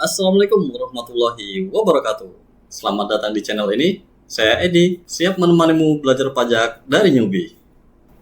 Assalamualaikum warahmatullahi wabarakatuh. Selamat datang di channel ini. Saya Edi, siap menemanimu belajar pajak dari newbie.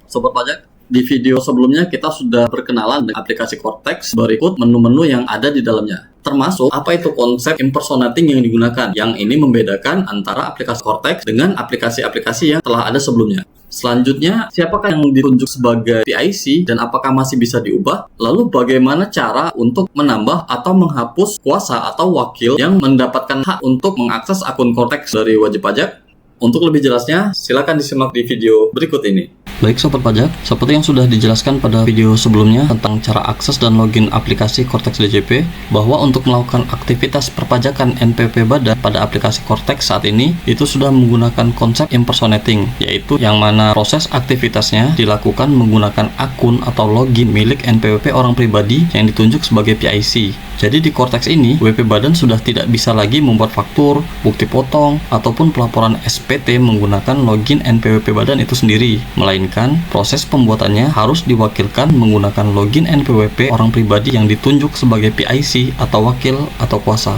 Sobat pajak, di video sebelumnya kita sudah berkenalan dengan aplikasi Cortex. Berikut menu-menu yang ada di dalamnya. Termasuk apa itu konsep impersonating yang digunakan. Yang ini membedakan antara aplikasi Cortex dengan aplikasi-aplikasi yang telah ada sebelumnya. Selanjutnya, siapakah yang ditunjuk sebagai PIC dan apakah masih bisa diubah? Lalu bagaimana cara untuk menambah atau menghapus kuasa atau wakil yang mendapatkan hak untuk mengakses akun Cortex dari wajib pajak? Untuk lebih jelasnya, silakan disimak di video berikut ini. Baik Sobat Pajak, seperti yang sudah dijelaskan pada video sebelumnya tentang cara akses dan login aplikasi Cortex DJP, bahwa untuk melakukan aktivitas perpajakan NPWP Badan pada aplikasi Cortex saat ini, itu sudah menggunakan konsep impersonating, yaitu yang mana proses aktivitasnya dilakukan menggunakan akun atau login milik NPWP orang pribadi yang ditunjuk sebagai PIC. Jadi di Cortex ini, WP Badan sudah tidak bisa lagi membuat faktur, bukti potong, ataupun pelaporan SPT menggunakan login NPWP Badan itu sendiri, melainkan proses pembuatannya harus diwakilkan menggunakan login NPWP orang pribadi yang ditunjuk sebagai PIC atau wakil atau kuasa.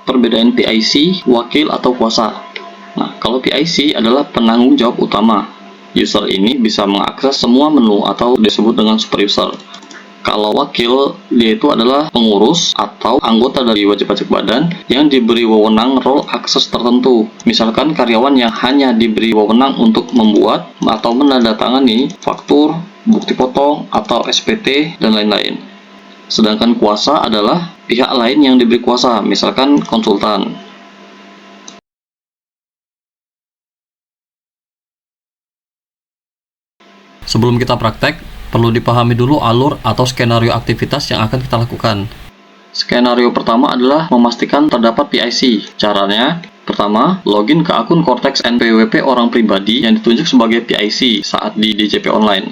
Perbedaan PIC, wakil atau kuasa. Nah, kalau PIC adalah penanggung jawab utama. User ini bisa mengakses semua menu atau disebut dengan super user. Kalau wakil, dia itu adalah pengurus atau anggota dari wajib pajak badan yang diberi wewenang role akses tertentu. Misalkan karyawan yang hanya diberi wewenang untuk membuat atau menandatangani faktur, bukti potong, atau SPT, dan lain-lain. Sedangkan kuasa adalah pihak lain yang diberi kuasa, misalkan konsultan. Sebelum kita praktek, perlu dipahami dulu alur atau skenario aktivitas yang akan kita lakukan. Skenario pertama adalah memastikan terdapat PIC. Caranya, pertama, login ke akun Cortex NPWP orang pribadi yang ditunjuk sebagai PIC saat di DJP Online.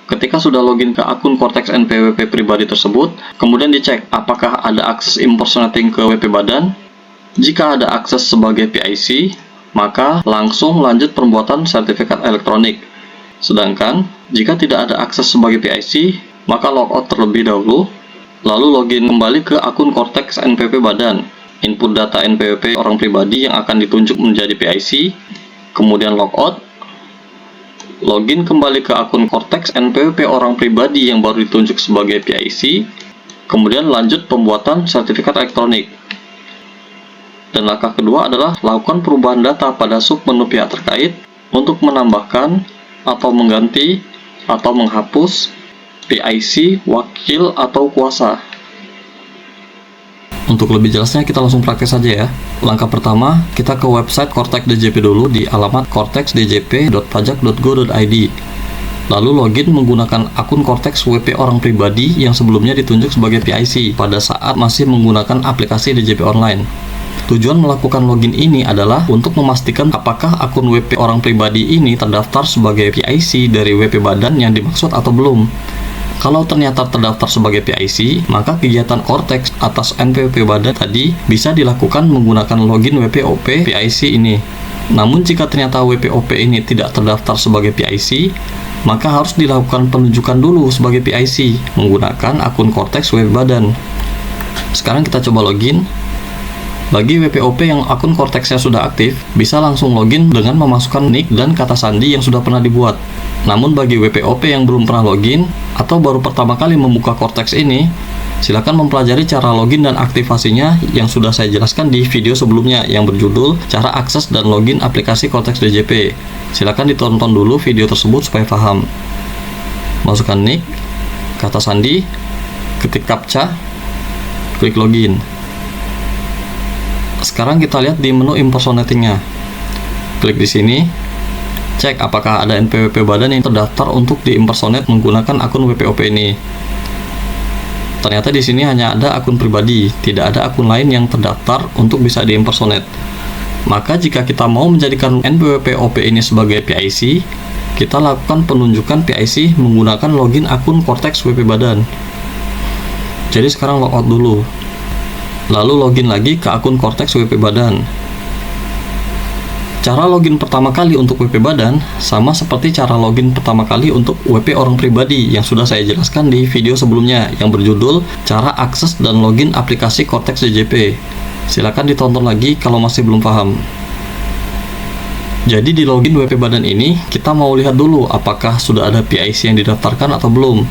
Ketika sudah login ke akun Cortex NPWP pribadi tersebut, kemudian dicek apakah ada akses impersonating ke WP Badan. Jika ada akses sebagai PIC, maka langsung lanjut pembuatan sertifikat elektronik. Sedangkan, jika tidak ada akses sebagai PIC, maka logout terlebih dahulu, lalu login kembali ke akun Cortex NPWP Badan, input data NPWP orang pribadi yang akan ditunjuk menjadi PIC, kemudian logout, login kembali ke akun Cortex NPWP orang pribadi yang baru ditunjuk sebagai PIC, kemudian lanjut pembuatan sertifikat elektronik. Dan langkah kedua adalah lakukan perubahan data pada submenu pihak terkait untuk menambahkan atau mengganti atau menghapus PIC, wakil, atau kuasa. Untuk lebih jelasnya kita langsung praktek saja ya. Langkah pertama, kita ke website Cortex DJP dulu di alamat cortexdjp.pajak.go.id. Lalu login menggunakan akun Cortex WP orang pribadi yang sebelumnya ditunjuk sebagai PIC pada saat masih menggunakan aplikasi DJP Online. Tujuan melakukan login ini adalah untuk memastikan apakah akun WP orang pribadi ini terdaftar sebagai PIC dari WP Badan yang dimaksud atau belum. Kalau ternyata terdaftar sebagai PIC, maka kegiatan Cortex atas NPWP Badan tadi bisa dilakukan menggunakan login WPOP PIC ini. Namun jika ternyata WPOP ini tidak terdaftar sebagai PIC, maka harus dilakukan penunjukan dulu sebagai PIC menggunakan akun Cortex WP Badan. Sekarang kita coba login. Bagi WPOP yang akun Cortex-nya sudah aktif, bisa langsung login dengan memasukkan nick dan kata sandi yang sudah pernah dibuat. Namun bagi WPOP yang belum pernah login, atau baru pertama kali membuka Cortex ini, silakan mempelajari cara login dan aktivasinya yang sudah saya jelaskan di video sebelumnya yang berjudul Cara Akses dan Login Aplikasi Cortex DJP. Silakan ditonton dulu video tersebut supaya paham. Masukkan nick, kata sandi, ketik CAPTCHA, klik login. Sekarang kita lihat di menu impersonating-nya. Klik di sini, cek apakah ada NPWP Badan yang terdaftar untuk diimpersonate menggunakan akun WPOP ini. Ternyata di sini hanya ada akun pribadi, tidak ada akun lain yang terdaftar untuk bisa diimpersonate. Maka jika kita mau menjadikan NPWP ini sebagai PIC, kita lakukan penunjukan PIC menggunakan login akun Cortex WP Badan. Jadi sekarang logout dulu. Lalu login lagi ke akun Cortex WP Badan. Cara login pertama kali untuk WP Badan sama seperti cara login pertama kali untuk WP orang pribadi yang sudah saya jelaskan di video sebelumnya yang berjudul Cara Akses dan Login Aplikasi Cortex DJP. Silakan ditonton lagi kalau masih belum paham. Jadi di login WP Badan ini, kita mau lihat dulu apakah sudah ada PIC yang didaftarkan atau belum.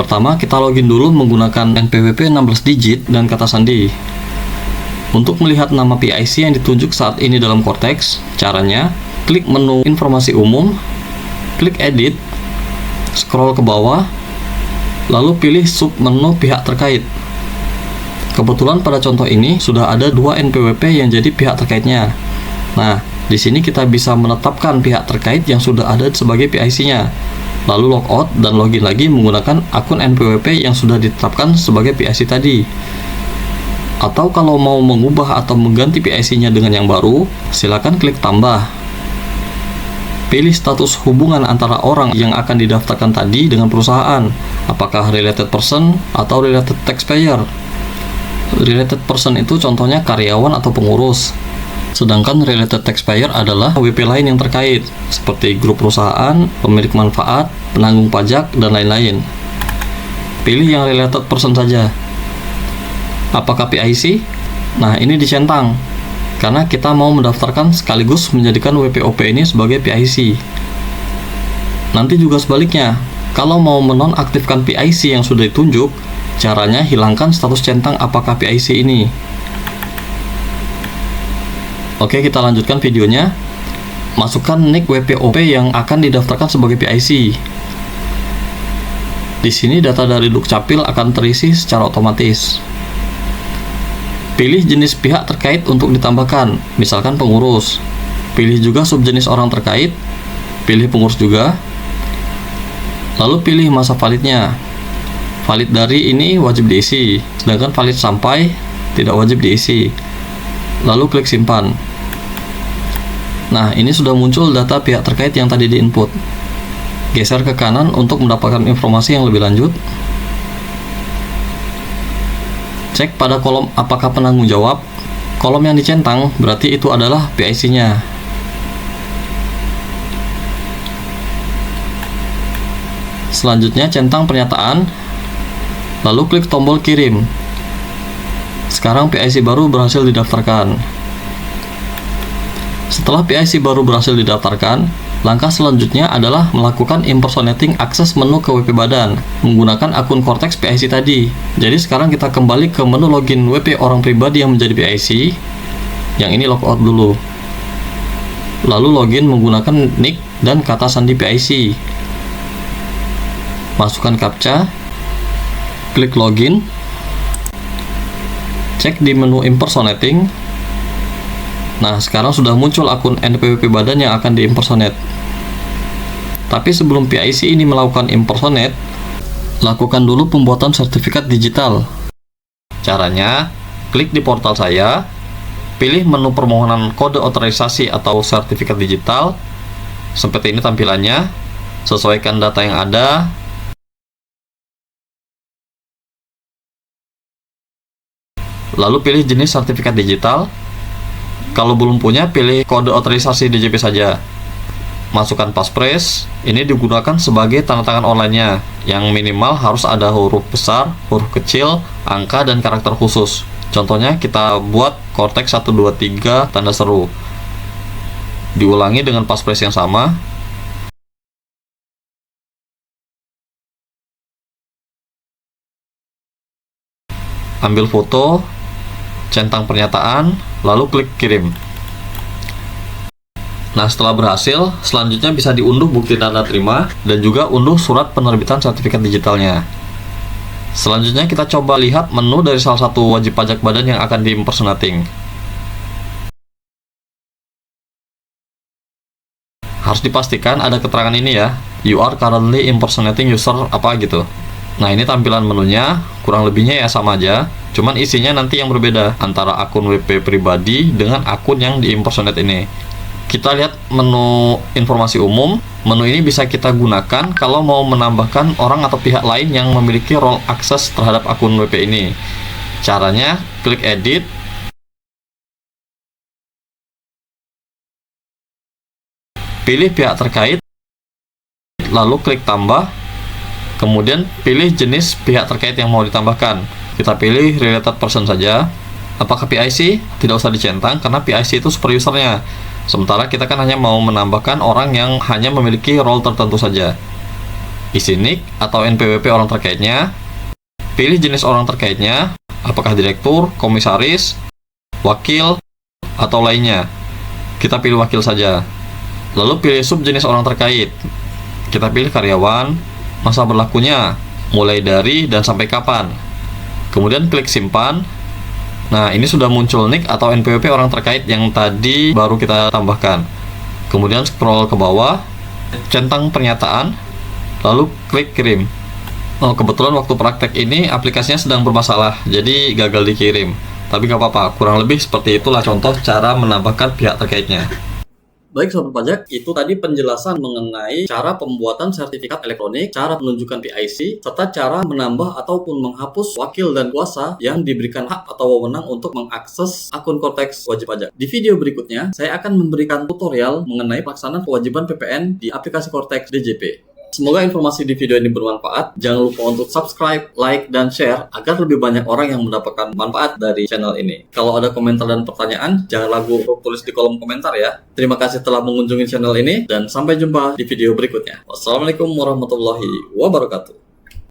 Pertama, kita login dulu menggunakan NPWP 16 digit dan kata sandi. Untuk melihat nama PIC yang ditunjuk saat ini dalam Cortex, caranya klik menu informasi umum, klik edit, scroll ke bawah, lalu pilih sub menu pihak terkait. Kebetulan pada contoh ini sudah ada 2 NPWP yang jadi pihak terkaitnya. Nah, di sini kita bisa menetapkan pihak terkait yang sudah ada sebagai PIC-nya, lalu logout dan login lagi menggunakan akun NPWP yang sudah ditetapkan sebagai PIC tadi. Atau kalau mau mengubah atau mengganti PIC-nya dengan yang baru, silakan klik tambah. Pilih status hubungan antara orang yang akan didaftarkan tadi dengan perusahaan, apakah related person atau related taxpayer. Related person itu contohnya karyawan atau pengurus, sedangkan related taxpayer adalah WP lain yang terkait, seperti grup perusahaan, pemilik manfaat, penanggung pajak, dan lain-lain. Pilih yang related person saja. Apakah PIC? Nah, ini dicentang karena kita mau mendaftarkan sekaligus menjadikan WPOP ini sebagai PIC. Nanti juga sebaliknya, kalau mau menonaktifkan PIC yang sudah ditunjuk, caranya hilangkan status centang apakah PIC ini. Oke, kita lanjutkan videonya. Masukkan nick WPOP yang akan didaftarkan sebagai PIC. Di sini data dari Dukcapil akan terisi secara otomatis. Pilih jenis pihak terkait untuk ditambahkan, misalkan pengurus. Pilih juga subjenis orang terkait, pilih pengurus juga. Lalu pilih masa validnya. Valid dari ini wajib diisi, sedangkan valid sampai tidak wajib diisi. Lalu klik simpan. Nah, ini sudah muncul data pihak terkait yang tadi diinput. Geser ke kanan untuk mendapatkan informasi yang lebih lanjut. Cek pada kolom apakah penanggung jawab. Kolom yang dicentang berarti itu adalah PIC-nya. Selanjutnya centang pernyataan, lalu klik tombol kirim. Sekarang PIC baru berhasil didaftarkan. Setelah PIC baru berhasil didaftarkan, langkah selanjutnya adalah melakukan impersonating akses menu ke WP Badan menggunakan akun Cortex PIC tadi. Jadi sekarang kita kembali ke menu login WP orang pribadi yang menjadi PIC. Yang ini logout dulu. Lalu login menggunakan nick dan kata sandi PIC. Masukkan captcha. Klik login. Cek di menu impersonating. Nah, sekarang sudah muncul akun NPWP Badan yang akan diimpersonate. Tapi sebelum PIC ini melakukan impersonate, lakukan dulu pembuatan sertifikat digital. Caranya, klik di portal saya, pilih menu permohonan kode otorisasi atau sertifikat digital. Seperti ini tampilannya. Sesuaikan data yang ada. Lalu pilih jenis sertifikat digital. Kalau belum punya, pilih kode otorisasi DJP saja. Masukkan passphrase. Ini digunakan sebagai tanda tangan online-nya, yang minimal harus ada huruf besar, huruf kecil, angka, dan karakter khusus. Contohnya kita buat Cortex 123 tanda seru. Diulangi dengan passphrase yang sama. Ambil foto, centang pernyataan, lalu klik kirim. Nah, setelah berhasil, selanjutnya bisa diunduh bukti tanda terima dan juga unduh surat penerbitan sertifikat digitalnya. Selanjutnya kita coba lihat menu dari salah satu wajib pajak badan yang akan diimpersonating. Harus dipastikan ada keterangan ini ya, you are currently impersonating user apa gitu. Nah, ini tampilan menunya, kurang lebihnya ya sama aja, cuman isinya nanti yang berbeda antara akun WP pribadi dengan akun yang diimpersonate ini. Kita lihat menu informasi umum. Menu ini bisa kita gunakan kalau mau menambahkan orang atau pihak lain yang memiliki role akses terhadap akun WP ini. Caranya, klik edit, pilih pihak terkait, lalu klik tambah, kemudian pilih jenis pihak terkait yang mau ditambahkan. Kita pilih related person saja. Apakah PIC? Tidak usah dicentang karena PIC itu super usernya. Sementara kita kan hanya mau menambahkan orang yang hanya memiliki role tertentu saja. Isi nick atau NPWP orang terkaitnya. Pilih jenis orang terkaitnya, apakah direktur, komisaris, wakil, atau lainnya. Kita pilih wakil saja. Lalu pilih subjenis orang terkait. Kita pilih karyawan, masa berlakunya, mulai dari dan sampai kapan. Kemudian klik simpan. Nah, ini sudah muncul nick atau NPWP orang terkait yang tadi baru kita tambahkan. Kemudian scroll ke bawah, centang pernyataan, lalu klik kirim. Oh, kebetulan waktu praktek ini aplikasinya sedang bermasalah, jadi gagal dikirim. Tapi gak apa-apa, kurang lebih seperti itulah contoh cara menambahkan pihak terkaitnya. Baik sobat pajak, itu tadi penjelasan mengenai cara pembuatan sertifikat elektronik, cara penunjukan PIC, serta cara menambah ataupun menghapus wakil dan kuasa yang diberikan hak atau wewenang untuk mengakses akun Cortex wajib pajak. Di video berikutnya, saya akan memberikan tutorial mengenai pelaksanaan kewajiban PPN di aplikasi Cortex DJP. Semoga informasi di video ini bermanfaat. Jangan lupa untuk subscribe, like, dan share agar lebih banyak orang yang mendapatkan manfaat dari channel ini. Kalau ada komentar dan pertanyaan, jangan ragu untuk tulis di kolom komentar ya. Terima kasih telah mengunjungi channel ini dan sampai jumpa di video berikutnya. Wassalamualaikum warahmatullahi wabarakatuh.